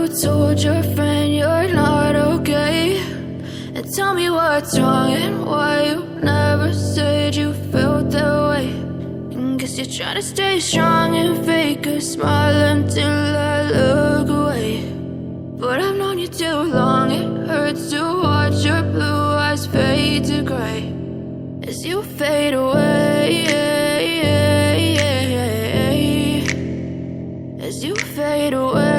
told your friend you're not okay, and tell me what's wrong and why you never said you felt that way. And guess you're trying to stay strong and fake a smile until I look away. But I've known you too long, it hurts to watch your blue eyes fade to gray as you fade away, as you fade away.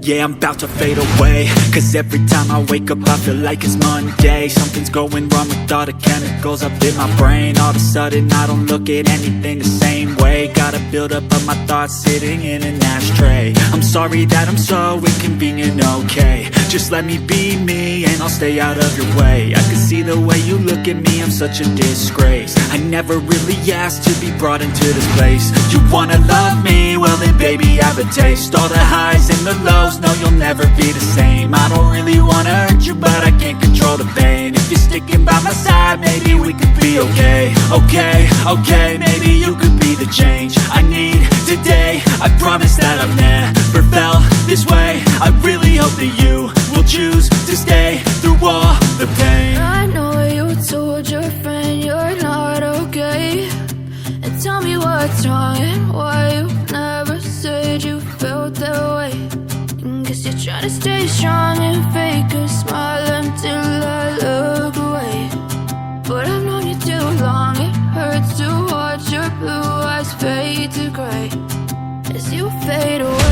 Yeah, I'm about to fade away, cause every time I wake up I feel like it's Monday. Something's going wrong with all the chemicals up in my brain. All of a sudden I don't look at anything the same way. Got a buildup of my thoughts sitting in an ashtray. I'm sorry that I'm so inconvenient, okay. Just let me be me and I'll stay out of your way. I can see the way you look at me, I'm such a disgrace. I never really asked to be brought into this place. You wanna love me? Well then baby I have a taste. All the highs and the lows, no, you'll never be the same. I don't really wanna hurt you, but I can't control the pain. If you're sticking by my side, maybe we could be okay. Okay, maybe you could be the change I need today. I promise that I've never felt this way. I really hope that you will choose to stay through all the pain. I know you told your friend you're not okay, and tell me what's wrong and why you never said you felt that way. Guess you're trying to stay strong and fake a smile until I look away. But I've known you too long, it hurts to watch your blue eyes fade to gray as you fade away.